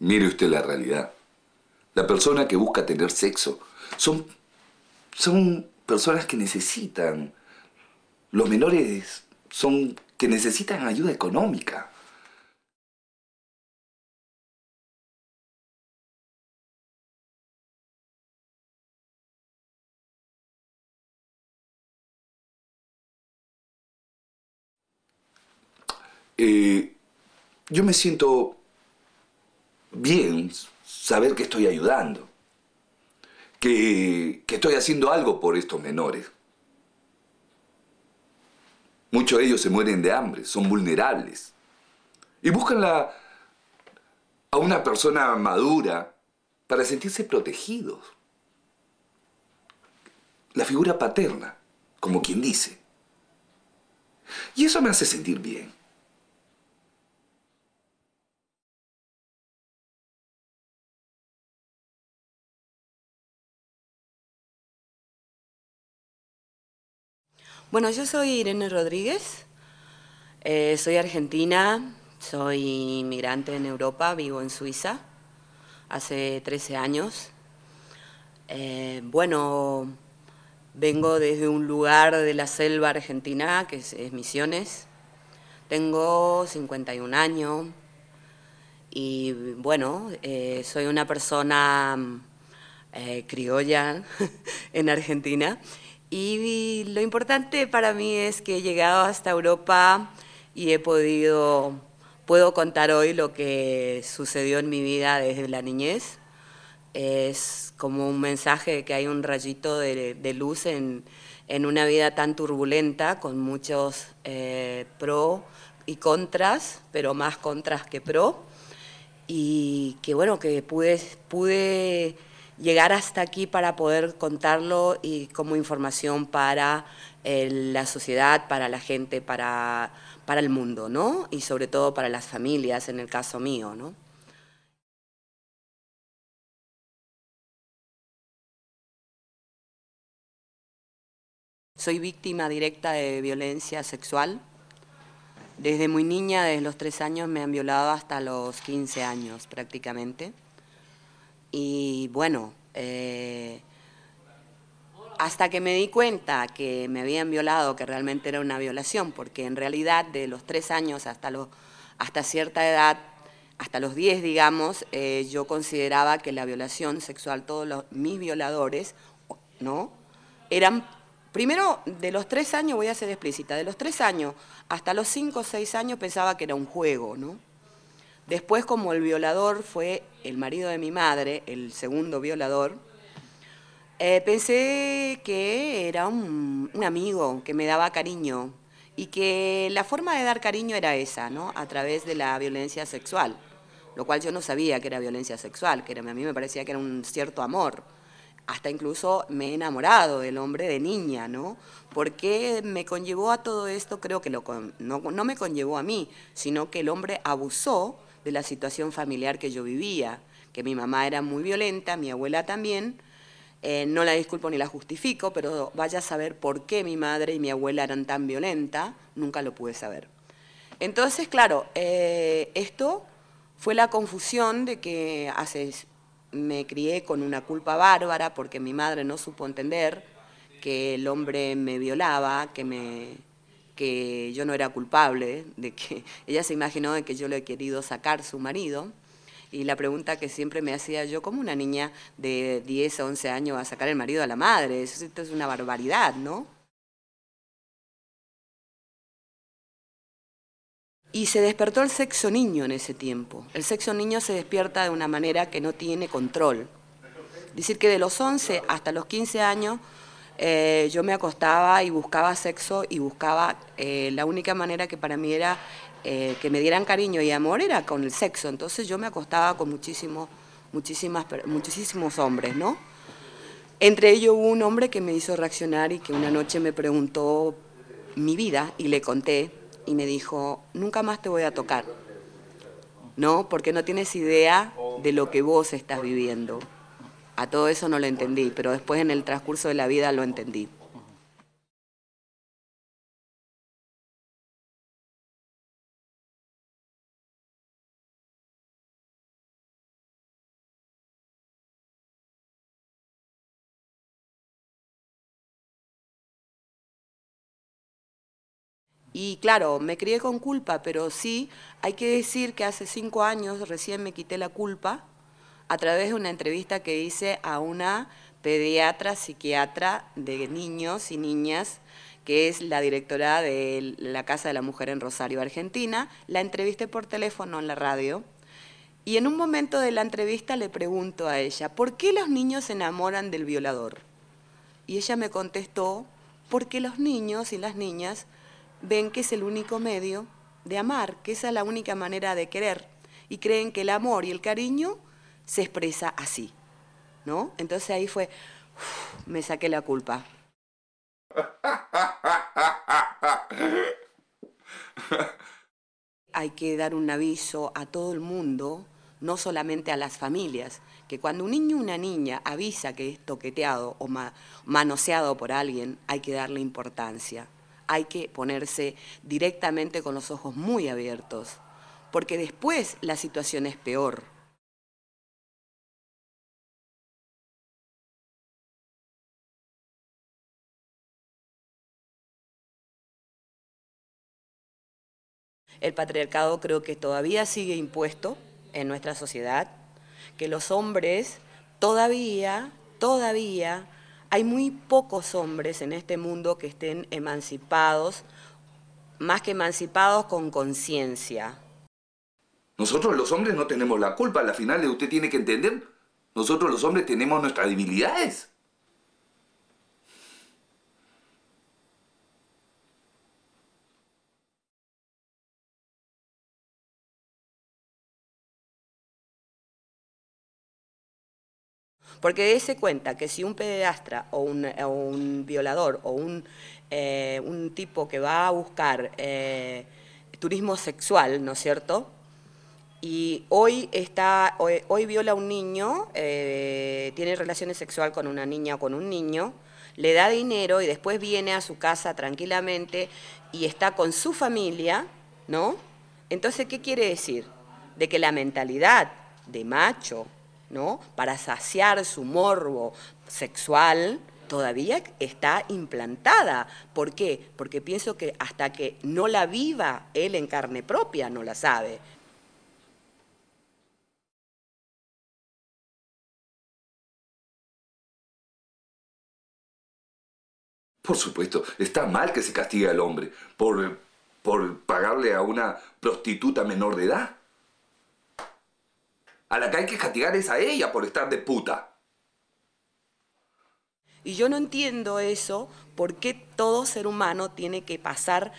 Mire usted la realidad. La persona que busca tener sexo son, son personas que necesitan. Los menores son que necesitan ayuda económica. Eh, yo me siento bien saber que estoy ayudando, que estoy haciendo algo por estos menores. Muchos de ellos se mueren de hambre, son vulnerables. Y buscan a una persona madura para sentirse protegidos. La figura paterna, como quien dice. Y eso me hace sentir bien. Bueno, yo soy Irene Rodríguez, soy argentina, soy inmigrante en Europa, vivo en Suiza hace 13 años. Bueno, vengo desde un lugar de la selva argentina, que es Misiones. Tengo 51 años y bueno, soy una persona criolla en Argentina. Y lo importante para mí es que he llegado hasta Europa y puedo contar hoy lo que sucedió en mi vida desde la niñez. Es como un mensaje de que hay un rayito de luz en una vida tan turbulenta, con muchos pro y contras, pero más contras que pro, y que bueno, que pude llegar hasta aquí para poder contarlo y como información para la sociedad, para la gente, para el mundo, ¿no? Y sobre todo para las familias, en el caso mío, ¿no? Soy víctima directa de violencia sexual. Desde muy niña, desde los 3 años, me han violado hasta los 15 años prácticamente. Y bueno, hasta que me di cuenta que me habían violado, que realmente era una violación, porque en realidad de los 3 años hasta cierta edad, hasta los 10 digamos, yo consideraba que la violación sexual, mis violadores, ¿no? Eran, primero, de los 3 años, voy a ser explícita, de los 3 años hasta los 5 o 6 años pensaba que era un juego, ¿no? Después, como el violador fue el marido de mi madre, el segundo violador, pensé que era un amigo que me daba cariño y que la forma de dar cariño era esa, ¿no? A través de la violencia sexual, lo cual yo no sabía que era violencia sexual, a mí me parecía que era un cierto amor. Hasta incluso me he enamorado del hombre de niña, ¿no? Porque me conllevó a todo esto, creo que no me conllevó a mí, sino que el hombre abusó de la situación familiar que yo vivía, que mi mamá era muy violenta, mi abuela también. No la disculpo ni la justifico, pero vaya a saber por qué mi madre y mi abuela eran tan violentas, nunca lo pude saber. Entonces, claro, esto fue la confusión de que me crié con una culpa bárbara porque mi madre no supo entender que el hombre me violaba, que yo no era culpable, de que ella se imaginó de que yo le he querido sacar su marido. Y la pregunta que siempre me hacía yo, ¿cómo una niña de 10 a 11 años va a sacar el marido a la madre? Esto es una barbaridad, ¿no? Y se despertó el sexo niño en ese tiempo. El sexo niño se despierta de una manera que no tiene control. Es decir, que de los 11 hasta los 15 años yo me acostaba y buscaba sexo y buscaba, la única manera que para mí era que me dieran cariño y amor era con el sexo. Entonces yo me acostaba con muchísimos hombres, ¿no? Entre ellos hubo un hombre que me hizo reaccionar y que una noche me preguntó mi vida y le conté y me dijo, nunca más te voy a tocar, ¿no? Porque no tienes idea de lo que vos estás viviendo. A todo eso no lo entendí, pero después en el transcurso de la vida lo entendí. Y claro, me crié con culpa, pero sí, hay que decir que hace 5 años recién me quité la culpa a través de una entrevista que hice a una pediatra, psiquiatra de niños y niñas, que es la directora de la Casa de la Mujer en Rosario, Argentina. La entrevisté por teléfono en la radio. Y en un momento de la entrevista le pregunto a ella, ¿por qué los niños se enamoran del violador? Y ella me contestó, porque los niños y las niñas ven que es el único medio de amar, que esa es la única manera de querer, y creen que el amor y el cariño se expresa así, ¿no? Entonces ahí fue, me saqué la culpa. Hay que dar un aviso a todo el mundo, no solamente a las familias, que cuando un niño o una niña avisa que es toqueteado o manoseado por alguien, hay que darle importancia. Hay que ponerse directamente con los ojos muy abiertos, porque después la situación es peor. El patriarcado creo que todavía sigue impuesto en nuestra sociedad, que los hombres todavía, hay muy pocos hombres en este mundo que estén emancipados, más que emancipados con conciencia. Nosotros los hombres no tenemos la culpa, al final usted tiene que entender, nosotros los hombres tenemos nuestras debilidades. Porque dése cuenta que si un pederastra o un violador o un tipo que va a buscar turismo sexual, ¿no es cierto? Y hoy viola a un niño, tiene relaciones sexuales con una niña o con un niño, le da dinero y después viene a su casa tranquilamente y está con su familia, ¿no? Entonces, ¿qué quiere decir? De que la mentalidad de macho, ¿no? Para saciar su morbo sexual todavía está implantada. ¿Por qué? Porque pienso que hasta que no la viva él en carne propia, no la sabe. Por supuesto, está mal que se castigue al hombre por pagarle a una prostituta menor de edad. A la que hay que castigar es a ella por estar de puta. Y yo no entiendo eso, por qué todo ser humano tiene que pasar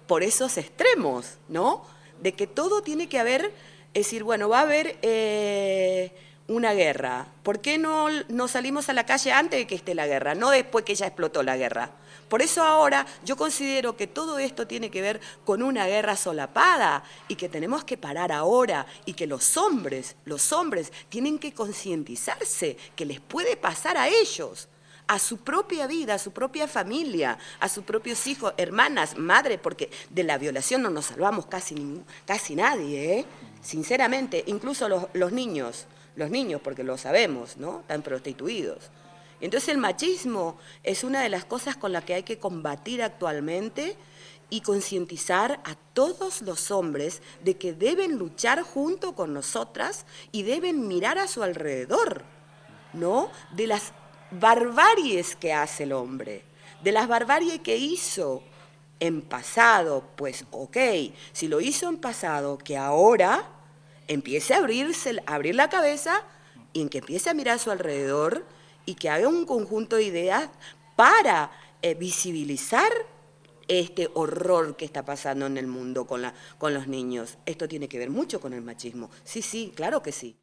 por esos extremos, ¿no? De que todo tiene que haber, es decir, bueno, va a haber una guerra. ¿Por qué no salimos a la calle antes de que esté la guerra, no después que ya explotó la guerra? Por eso ahora yo considero que todo esto tiene que ver con una guerra solapada y que tenemos que parar ahora y que los hombres tienen que concientizarse que les puede pasar a ellos, a su propia vida, a su propia familia, a sus propios hijos, hermanas, madre, porque de la violación no nos salvamos casi nadie, ¿eh? Sinceramente, incluso los niños, porque lo sabemos, ¿no? Están prostituidos. Entonces el machismo es una de las cosas con las que hay que combatir actualmente y concientizar a todos los hombres de que deben luchar junto con nosotras y deben mirar a su alrededor, ¿no? De las barbaries que hace el hombre, de las barbaries que hizo en pasado, pues ok, si lo hizo en pasado, que ahora empiece a abrir la cabeza y en que empiece a mirar a su alrededor y que haga un conjunto de ideas para visibilizar este horror que está pasando en el mundo con los niños. Esto tiene que ver mucho con el machismo. Sí, claro que sí.